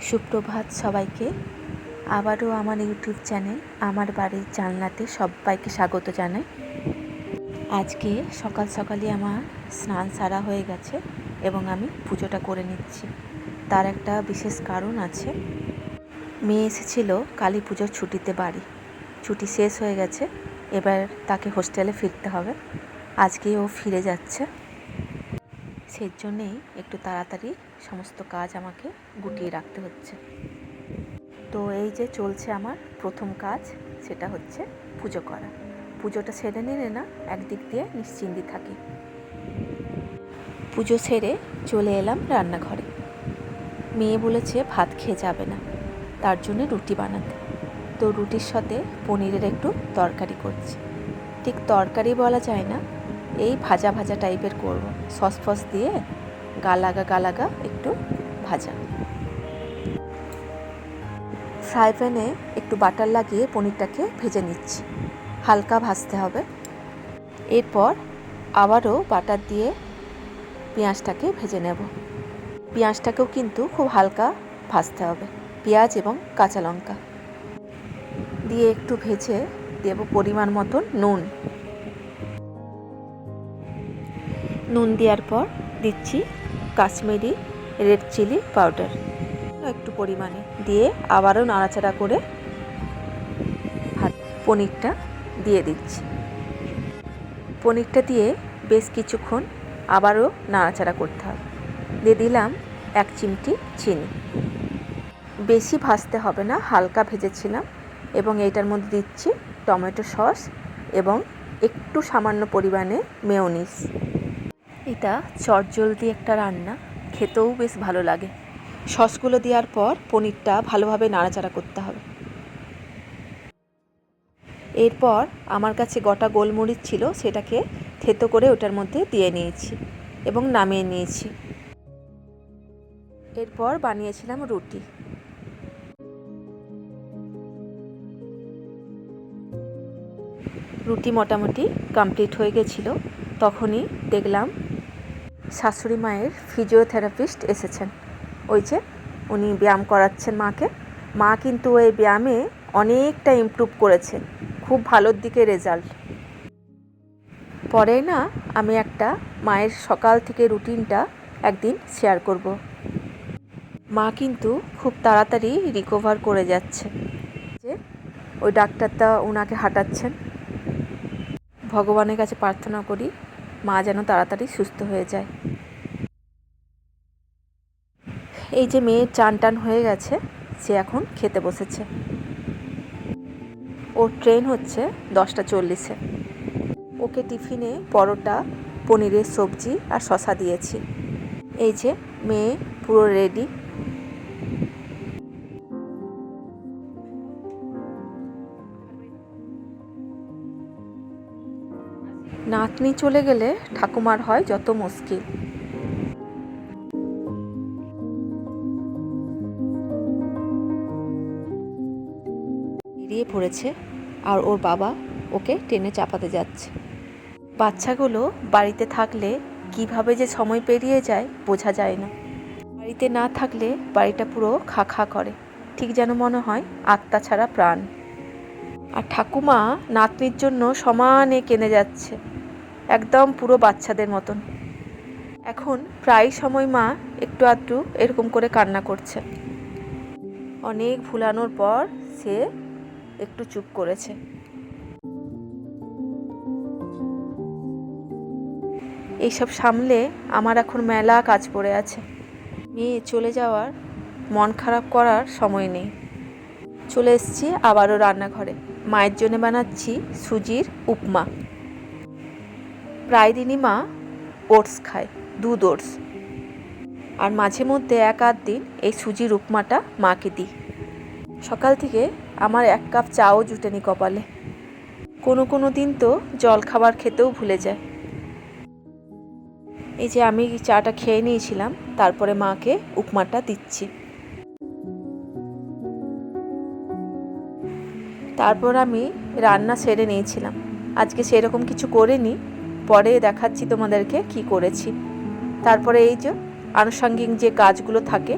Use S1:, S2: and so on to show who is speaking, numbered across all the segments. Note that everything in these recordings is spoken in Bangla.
S1: সুপ্রভাত সবাইকে। আবারও আমার ইউটিউব চ্যানেল আমার বাড়ির জানলাতে সবাইকে স্বাগত জানাই। আজকে সকাল সকালই আমার স্নান সারা হয়ে গেছে এবং আমি পুজোটা করে নিচ্ছি। তার একটা বিশেষ কারণ আছে। মেয়ে এসেছিল কালী পুজোর ছুটিতে বাড়ি, ছুটি শেষ হয়ে গেছে, এবার তাকে হোস্টেলে ফিরতে হবে। আজকে ও ফিরে যাচ্ছে, সেই জন্যেই একটু তাড়াতাড়ি সমস্ত কাজ আমাকে গুটিয়ে রাখতে হচ্ছে। তো এই যে চলছে আমার প্রথম কাজ, সেটা হচ্ছে পুজো করা। পুজোটা সেরে নিলে না একদিক দিয়ে নিশ্চিন্তি থাকি। পুজো সেরে চলে এলাম রান্নাঘরে। মেয়ে বলেছে ভাত খেয়ে যাবে না, তার জন্য রুটি বানাতে। তো রুটির সাথে পনিরের একটু তরকারি করছি। ঠিক তরকারি বলা যায় না, এই ভাজা ভাজা টাইপের করব, সস ফস দিয়ে গালাগা একটু ভাজা। ফ্রাই প্যানে একটু বাটার লাগিয়ে পনিরটাকে ভেজে নিচ্ছি, হালকা ভাজতে হবে। এরপর আবারও বাটার দিয়ে পেঁয়াজটাকে ভেজে নেব। পেঁয়াজটাকেও কিন্তু খুব হালকা ভাজতে হবে, পেঁয়াজ এবং কাঁচা লঙ্কা দিয়ে একটু ভেজে দেব পরিমাণ মতন নুন দেওয়ার পর দিচ্ছি কাশ্মীরি রেড চিলি পাউডার একটু পরিমাণে দিয়ে আবারও নাড়াচাড়া করে পনিরটা দিয়ে দিচ্ছি। পনিরটা দিয়ে বেশ কিছুক্ষণ আবারও নাড়াচাড়া করতে হবে। দিয়ে দিলাম 1 চিমটি চিনি। বেশি ভাজতে হবে না, হালকা ভেজেছিলাম। এবং এইটার মধ্যে দিচ্ছি টমেটো সস এবং একটু সামান্য পরিমাণে মেয়োনিজ। এটা চটজলদি একটা রান্না, খেতেও বেশ ভালো লাগে। সসগুলো দেওয়ার পর পনিরটা ভালোভাবে নাড়াচাড়া করতে হবে। এরপর আমার কাছে গোটা গোলমরিচ ছিল, সেটাকে থেতো করে ওটার মধ্যে দিয়ে নিয়েছি এবং নামিয়ে নিয়েছি। এরপর বানিয়েছিলাম রুটি। রুটি মোটামুটি কমপ্লিট হয়ে গেছিল, তখনই দেখলাম শাশুড়ি মায়ের ফিজিওথেরাপিস্ট এসেছেন। ওই যে উনি ব্যায়াম করাচ্ছেন মাকে। মা কিন্তু এই ব্যায়ামে অনেকটা ইমপ্রুভ করেছে, খুব ভালোর দিকে রেজাল্ট। পরে না আমি একটা মায়ের সকাল থেকে রুটিনটা একদিন শেয়ার করব। মা কিন্তু খুব তাড়াতাড়ি রিকভার করে যাচ্ছে। যে ওই ডাক্তারটা ওনাকে হাঁটাচ্ছেন। ভগবানের কাছে প্রার্থনা করি মা যেন তাড়াতাড়ি সুস্থ হয়ে যায়। এই যে মেয়ের চান টান হয়ে গেছে, সে এখন খেতে বসেছে। ওর ট্রেন হচ্ছে 10:40-এ। ওকে টিফিনে পরোটা, পনিরের সবজি আর শসা দিয়েছি। এই যে মেয়ে পুরো রেডি। নাতনি চলে গেলে ঠাকুমার হয় যত মুশকিল। বেরিয়ে পড়েছে আর ওর বাবা ওকে টেনে চাপাতে যাচ্ছে। বাচ্চাগুলো বাড়িতে থাকলে কিভাবে যে সময় পেরিয়ে যায় বোঝা যায় না। বাড়িতে না থাকলে বাড়িটা পুরো খা খা করে, ঠিক যেন মনে হয় আত্মা ছাড়া প্রাণ। আর ঠাকুমা নাতনির জন্য সমানে কেঁদে যাচ্ছে, একদম পুরো বাচ্চাদের মতন। এখন প্রায় সময় মা একটু আধটু এরকম করে কান্না করছে। অনেক ভুলানোর পর সে একটু চুপ করেছে। এইসব সামলে আমার এখন মেলা কাজ পড়ে আছে। মেয়ে চলে যাওয়ার মন খারাপ করার সময় নেই। চলে এসেছি আবারও রান্নাঘরে। মায়ের জন্য বানাচ্ছি সুজির উপমা। প্রায় দিনই মা ওটস খায়, দুধ ওটস। আর মাঝে মধ্যে 1-8 দিন এই সুজির উপমাটা মাকে দিই। সকাল থেকে আমার 1 কাপ চাও জুটেনি কপালে। কোনো দিন তো জল খাবার খেতেও ভুলে যায়। এই যে আমি চাটা খেয়ে নিয়েছিলাম, তারপরে মাকে উপমাটা দিচ্ছি। তারপর আমি রান্না সেরে নিয়েছিলাম। আজকে সেরকম কিছু করিনি, পরে দেখাচ্ছি তোমাদেরকে কি করেছি। তারপরে এই যে আনুষঙ্গিক যে কাজগুলো থাকে,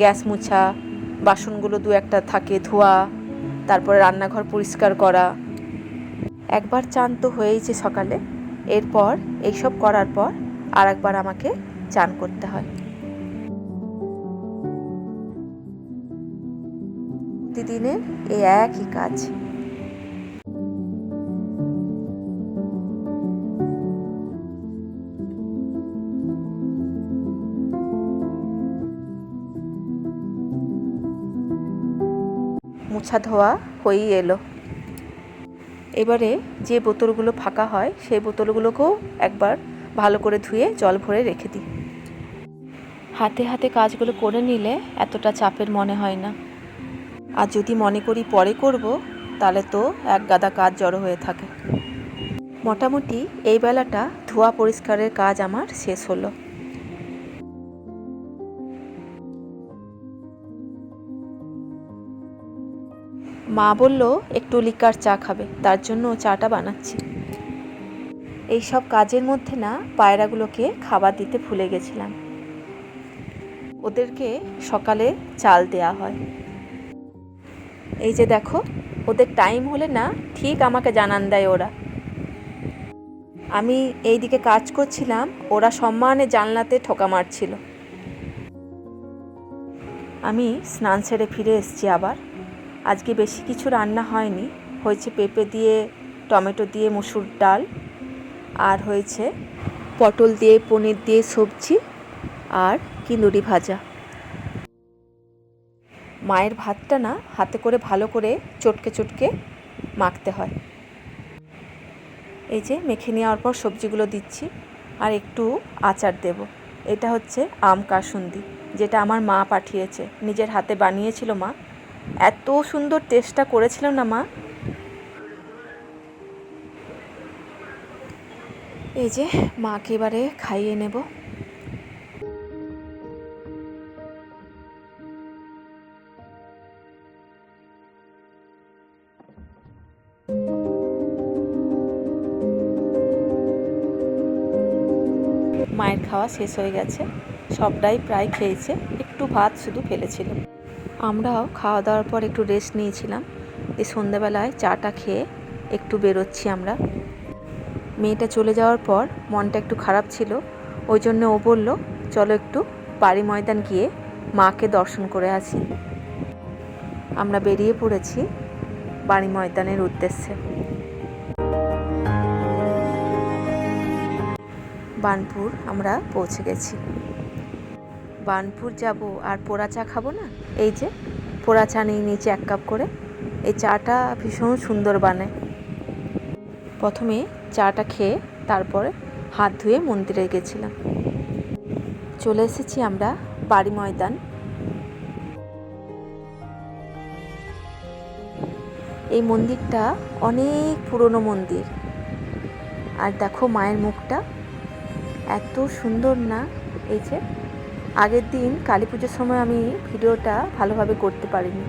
S1: গ্যাস মুছা, বাসনগুলো দু একটা থাকে ধোয়া, তারপরে রান্নাঘর পরিষ্কার করা। একবার চান তো হয়েইছে সকালে, এরপর এইসব করার পর আর একবার আমাকে চান করতে হয়। প্রতিদিনের এই একই কাজ। মোছা ধোয়া হয়েই এলো। এবারে যে বোতলগুলো ফাঁকা হয় সেই বোতলগুলোকেও একবার ভালো করে ধুয়ে জল ভরে রেখে দিই। হাতে হাতে কাজগুলো করে নিলে এতটা চাপের মনে হয় না। আর যদি মনে করি পরে করব, তাহলে তো এক গাদা কাজ জড়ো হয়ে থাকে। মোটামুটি এই বেলাটা ধোয়া পরিষ্কারের কাজ আমার শেষ হলো। মা বলল একটু লিকার চা খাবে, তার জন্য চাটা বানাচ্ছি। এই সব কাজের মধ্যে না পায়রাগুলোকে খাবার দিতে ভুলে গেছিলাম। ওদেরকে সকালে চাল দেয়া হয়। এই যে দেখো, ওদের টাইম হলে না ঠিক আমাকে জানান দেয় ওরা। আমি এই দিকে কাজ করছিলাম, ওরা সম্মানে জানলাতে ঠোকা মারছিল। আমি স্নান সেরে ফিরে এসেছি আবার। আজকে বেশি কিছু রান্না হয়নি, হয়েছে পেঁপে দিয়ে টমেটো দিয়ে মুসুর ডাল, আর হয়েছে পটল দিয়ে পনির দিয়ে সবজি, আর কিন্দুরি ভাজা। মায়ের ভাতটা না হাতে করে ভালো করে চটকে চটকে মাখতে হয়। এই যে মেখে নেওয়ার পর সবজিগুলো দিচ্ছি, আর একটু আচার দেব। এটা হচ্ছে আম কাসুন্দি, যেটা আমার মা পাঠিয়েছে, নিজের হাতে বানিয়েছিল মা। এত সুন্দর টেস্টটা করেছিল না মা। এই যে মাকে এবারে খাইয়ে নেব। মায়ের খাওয়া শেষ হয়ে গেছে, সবটাই প্রায় খেয়েছে, একটু ভাত শুধু ফেলেছিল। আমরাও খাওয়া দাওয়ার পর একটু রেস্ট নিয়েছিলাম। এই সন্ধ্যাবেলায় চাটা খেয়ে একটু বেরোচ্ছি আমরা। মেয়েটা চলে যাওয়ার পর মনটা একটু খারাপ ছিল, ওই জন্য ও বলল চলো একটু বাড়ি ময়দান গিয়ে মাকে দর্শন করে আসি। আমরা বেরিয়ে পড়েছি বাড়ি ময়দানের উদ্দেশ্যে। বার্নপুর আমরা পৌঁছে গেছি। বার্নপুর যাব আর পোড়া চা খাবো না? এই যে পোড়া চা নিয়ে নিয়েছি 1 কাপ করে। এই চাটা ভীষণ সুন্দর বানায়। প্রথমে চাটা খেয়ে তারপরে হাত ধুয়ে মন্দিরে গেছিলাম। চলে এসেছি আমরা বাড়ি ময়দান। এই মন্দিরটা অনেক পুরনো মন্দির। আর দেখো মায়ের মুখটা এত সুন্দর না। এই যে আগের দিন কালী পুজোর সময় আমি ভিডিওটা ভালোভাবে করতে পারিনি,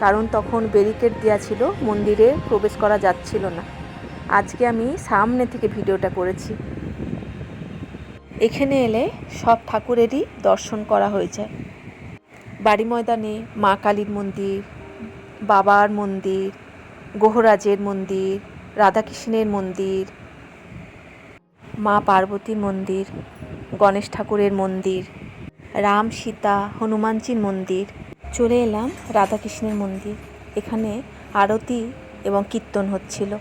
S1: কারণ তখন ব্যারিকেড দেওয়া ছিল, মন্দিরে প্রবেশ করা যাচ্ছিল না। আজকে আমি সামনে থেকে ভিডিওটা করেছি। এখানে এলে সব ঠাকুরেরই দর্শন করা হয়ে যায়। বাড়ি ময়দানে মা কালীর মন্দির, বাবার মন্দির, গহরাজের মন্দির, রাধাকৃষ্ণের মন্দির, মা পার্বতীর মন্দির, গণেশ ঠাকুরের মন্দির, রাম সীতা হনুমানজির মন্দির। চলে এলাম রাধাকৃষ্ণের মন্দির। এখানে আরতি এবং কীর্তন হচ্ছিল।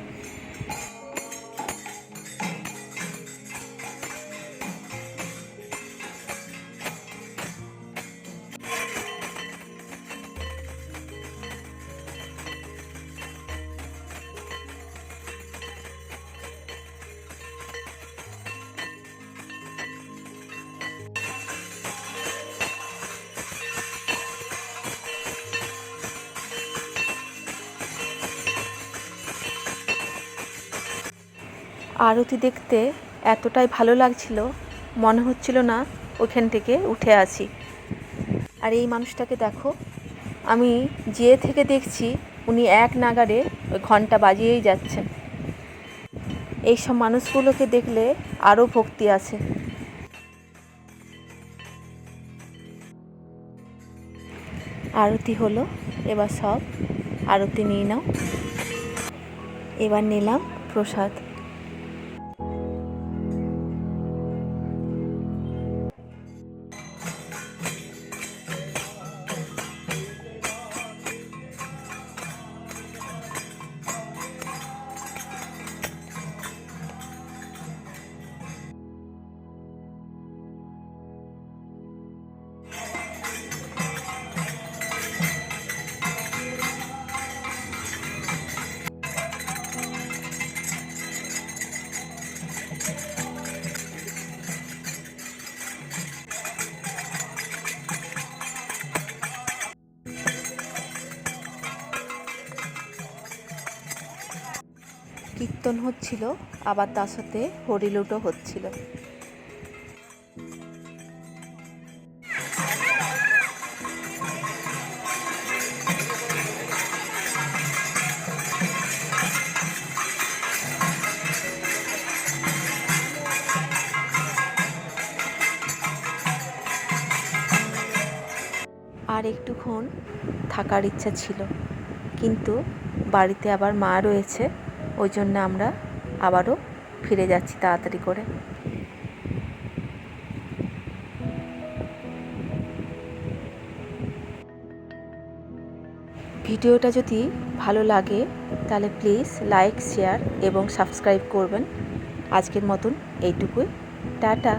S1: আরতি দেখতে এতটাই ভালো লাগছিল, মনে হচ্ছিল না ওখান থেকে উঠে আসি। আর এই মানুষটাকে দেখো, আমি যে থেকে দেখছি উনি এক নাগাড়ে ওই ঘন্টা বাজিয়েই যাচ্ছেন। এইসব মানুষগুলোকে দেখলে আরও ভক্তি আছে। আরতি হলো, এবার সব আরতি নিয়ে নাও। এবার নিলাম প্রসাদ। কীর্তন হচ্ছিল, আবার তার সাথে হরিলুটও হচ্ছিল। আর একটুক্ষণ থাকার ইচ্ছা ছিল, কিন্তু বাড়িতে আবার মা রয়েছে, ওই জন্য আমরা আবারও ফিরে যাচ্ছি তাড়াতাড়ি করে। ভিডিওটা যদি ভালো লাগে তাহলে প্লিজ লাইক, শেয়ার এবং সাবস্ক্রাইব করবেন। আজকের মতন এইটুকুই, টাটা।